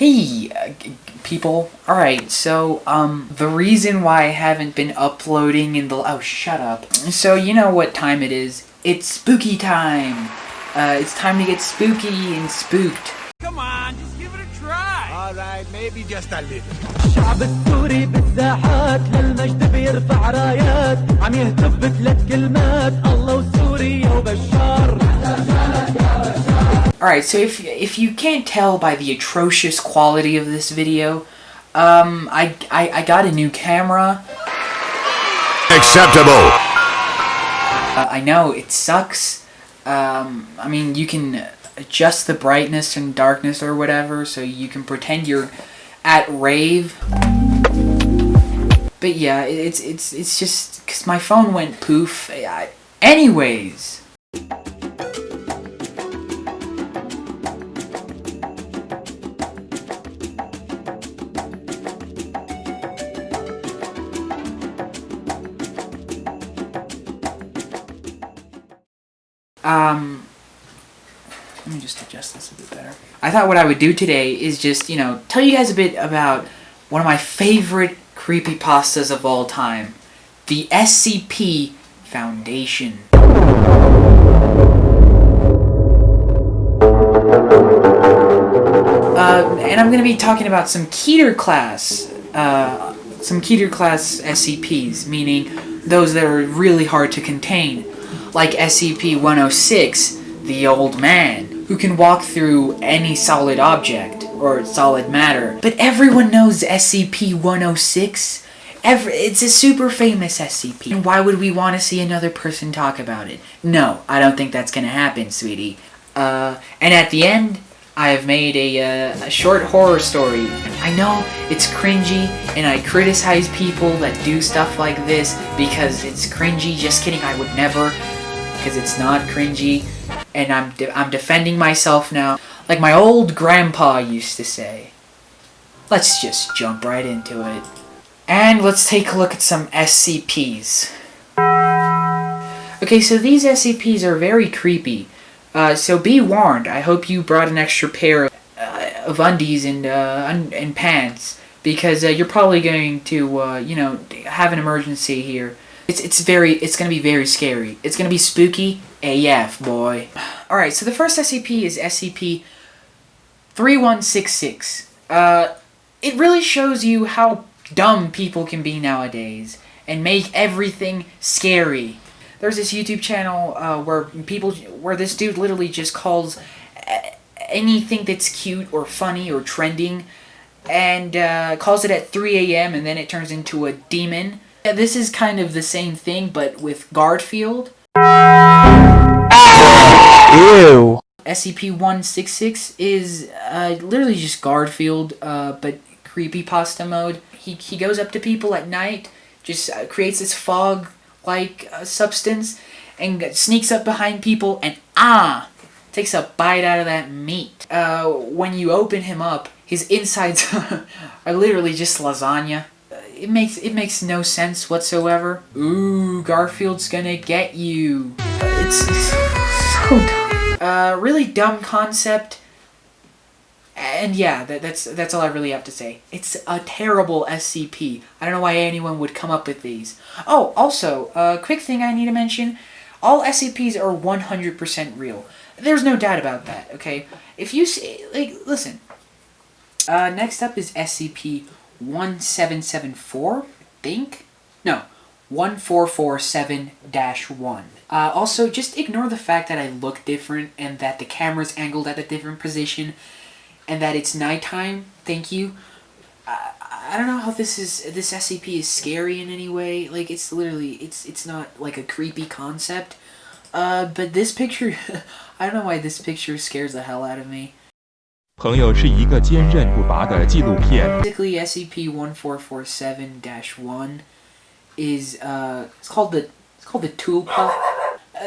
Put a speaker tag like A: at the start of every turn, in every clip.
A: Hey, people. Alright, so, the reason why I haven't been uploading in the... Oh, shut up. So, you know what time it is. It's spooky time. It's time to get spooky and spooked.
B: Come on, just give it a try. Alright, maybe just a little.
C: الشعب السوري بالساحات للمجد بيرفع رايات عم يهتف بثلاث كلمات الله وسوريا وبشار.
A: Alright, so if you can't tell by the atrocious quality of this video, I got a new camera.
B: Acceptable.
A: I know, it sucks. I mean, you can adjust the brightness and darkness or whatever, so you can pretend you're at rave. But yeah, it's just because my phone went poof. Anyways. Let me just adjust this a bit better. I thought what I would do today is just, tell you guys a bit about one of my favorite creepypastas of all time. The SCP Foundation. And I'm going to be talking about some Keter class SCPs, meaning those that are really hard to contain. Like SCP-106, the Old Man, who can walk through any solid object, or solid matter. But everyone knows SCP-106. It's a super famous SCP. And why would we want to see another person talk about it? No, I don't think that's gonna happen, sweetie. And at the end, I have made a short horror story. I know it's cringy, and I criticize people that do stuff like this because it's cringy. Just kidding, I would never, because it's not cringy, and I'm defending myself now, like my old grandpa used to say. Let's just jump right into it, and let's take a look at some SCPs. Okay, so these SCPs are very creepy. So be warned. I hope you brought an extra pair of undies and pants, because you're probably going to have an emergency here. It's gonna be very scary. It's gonna be spooky AF, boy. All right. So the first SCP is SCP-3166. It really shows you how dumb people can be nowadays and make everything scary. There's this YouTube channel where this dude literally just calls anything that's cute or funny or trending, and calls it at 3 a.m. and then it turns into a demon. Yeah, this is kind of the same thing, but with Garfield.
C: Ew.
A: SCP-166 is literally just Garfield, but creepypasta mode. He goes up to people at night, just creates this fog-like substance, and sneaks up behind people and takes a bite out of that meat. When you open him up, his insides are literally just lasagna. It makes no sense whatsoever. Ooh, Garfield's gonna get you. It's so dumb. Really dumb concept. And yeah, that's all I really have to say. It's a terrible SCP. I don't know why anyone would come up with these. Oh, also, quick thing I need to mention. All SCPs are 100% real. There's no doubt about that, okay? If you see, listen. Next up is SCP-1774, I think? No, 1447-1. Also, just ignore the fact that I look different and that the camera's angled at a different position and that it's nighttime. Thank you. I don't know how this SCP is scary in any way. Like, it's literally, it's not like a creepy concept. But this picture, I don't know why this picture scares the hell out of me.
D: 朋友是一个坚韧不拔的纪录片。
A: Basically, SCP-1447-1 is it's called the Tulpa.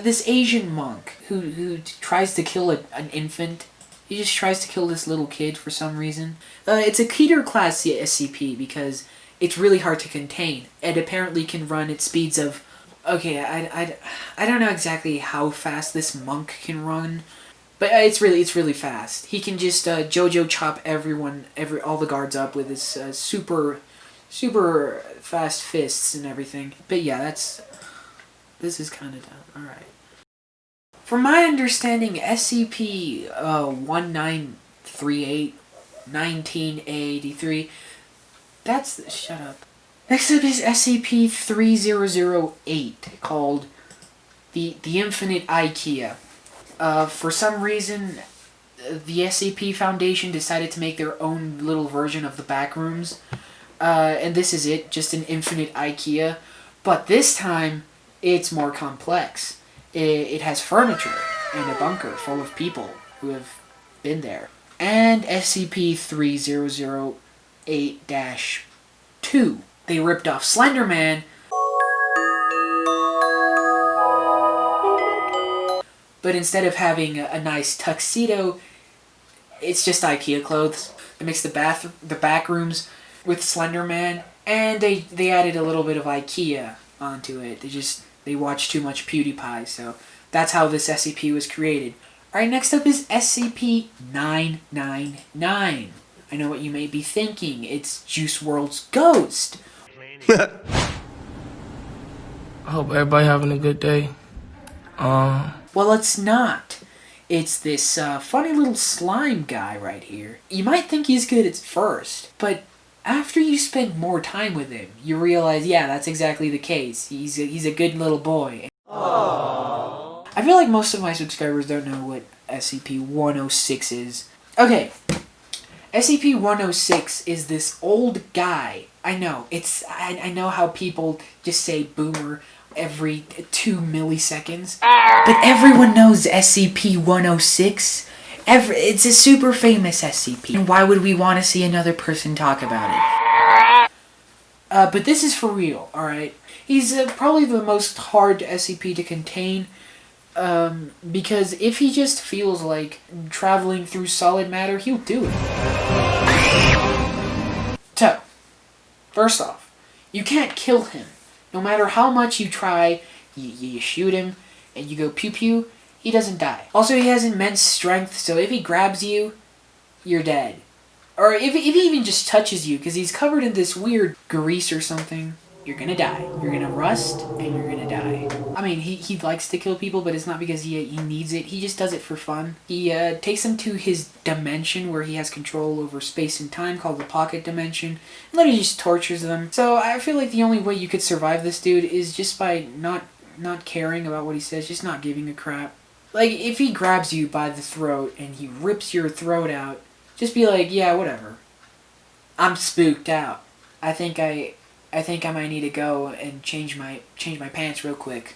A: This Asian monk who tries to kill an infant. He just tries to kill this little kid for some reason. It's a Keter class SCP because it's really hard to contain. It apparently can run at speeds of... Okay, I don't know exactly how fast this monk can run, But it's really fast. He can just JoJo chop all the guards up with his super fast fists and everything. But yeah, this is kind of dumb. All right. From my understanding, SCP-1938, 1983. Shut up. Next up is SCP-3008, called the Infinite IKEA. For some reason, the SCP Foundation decided to make their own little version of the Backrooms. And this is it, just an infinite IKEA. But this time, it's more complex. It has furniture and a bunker full of people who have been there. And SCP-3008-2. They ripped off Slender Man, but instead of having a nice tuxedo, it's just IKEA clothes. They mixed the back rooms with Slender Man, and they added a little bit of IKEA onto it. They watched too much PewDiePie, so that's how this SCP was created. Alright, next up is SCP-999. I know what you may be thinking. It's Juice WRLD's ghost.
E: I hope everybody having a good day.
A: Well, it's not. It's this funny little slime guy right here. You might think he's good at first, but after you spend more time with him, you realize, yeah, that's exactly the case. He's a good little boy. Aww. I feel like most of my subscribers don't know what SCP-106 is. Okay, SCP-106 is this old guy. I know, I know how people just say boomer every 2 milliseconds, but everyone knows SCP-106. It's a super famous SCP, and why would we want to see another person talk about it? But this is for real, alright? He's probably the most hard SCP to contain, because if he just feels like traveling through solid matter, he'll do it. So, first off, you can't kill him. No matter how much you try, you shoot him, and you go pew-pew, he doesn't die. Also, he has immense strength, so if he grabs you, you're dead. Or if he even just touches you, because he's covered in this weird grease or something, you're gonna die. You're gonna rust, and you're gonna die. I mean, he likes to kill people, but it's not because he needs it. He just does it for fun. He takes them to his dimension where he has control over space and time, called the Pocket Dimension, and then he just tortures them. So I feel like the only way you could survive this dude is just by not caring about what he says, just not giving a crap. Like, if he grabs you by the throat and he rips your throat out, just be like, yeah, whatever. I'm spooked out. I think I might need to go and change my pants real quick.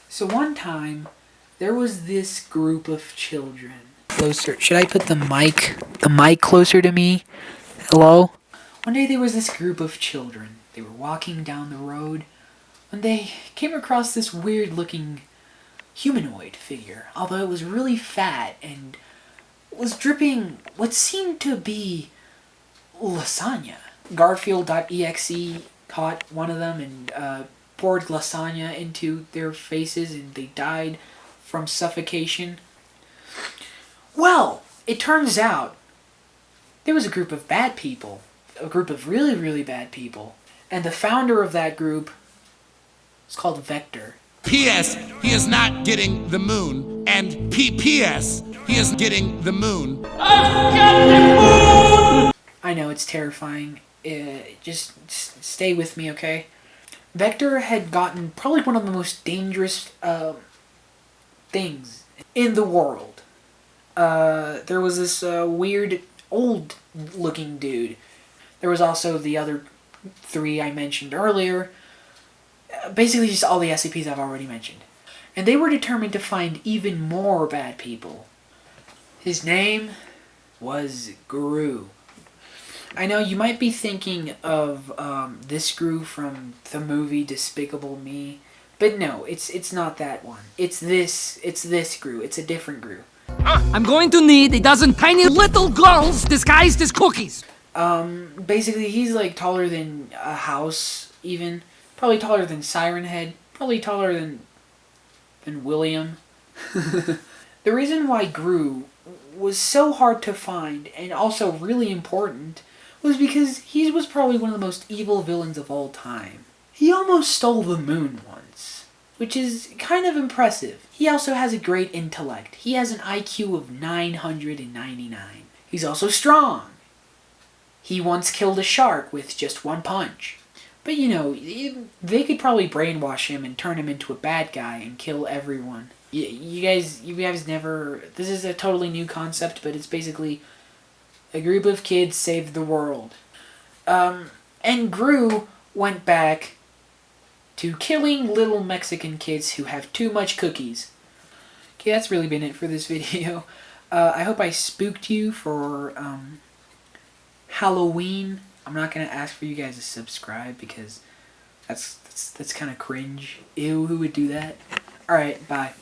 A: So one time, there was this group of children. Closer. Should I put the mic closer to me? Hello? One day there was this group of children. They were walking down the road when they came across this weird-looking humanoid figure, although it was really fat and was dripping what seemed to be lasagna. Garfield.exe caught one of them and poured lasagna into their faces, and they died from suffocation. Well, it turns out there was a group of bad people, a group of really, really bad people, and the founder of that group is called Vector.
B: P.S. He is not getting the moon. And P.P.S. He is getting the moon.
A: I know, it's terrifying. Just stay with me, okay? Vector had gotten probably one of the most dangerous things in the world. There was this weird, old-looking dude. There was also the other 3 I mentioned earlier. Basically just all the SCPs I've already mentioned. And they were determined to find even more bad people. His name was Gru. I know you might be thinking of this Gru from the movie Despicable Me, but no, it's not that one. It's this Gru. It's a different Gru.
F: I'm going to need a dozen tiny little girls disguised as cookies.
A: Basically he's like taller than a house even. Probably taller than Siren Head. Probably taller than and William. The reason why Gru was so hard to find and also really important was because he was probably one of the most evil villains of all time. He almost stole the moon once, which is kind of impressive. He also has a great intellect. He has an IQ of 999. He's also strong. He once killed a shark with just one punch. But you know, they could probably brainwash him and turn him into a bad guy and kill everyone. You guys never... This is a totally new concept, but it's basically a group of kids saved the world. And Gru went back to killing little Mexican kids who have too much cookies. Okay, that's really been it for this video. I hope I spooked you for Halloween. I'm not gonna ask for you guys to subscribe because that's kind of cringe. Ew, who would do that? Alright, bye.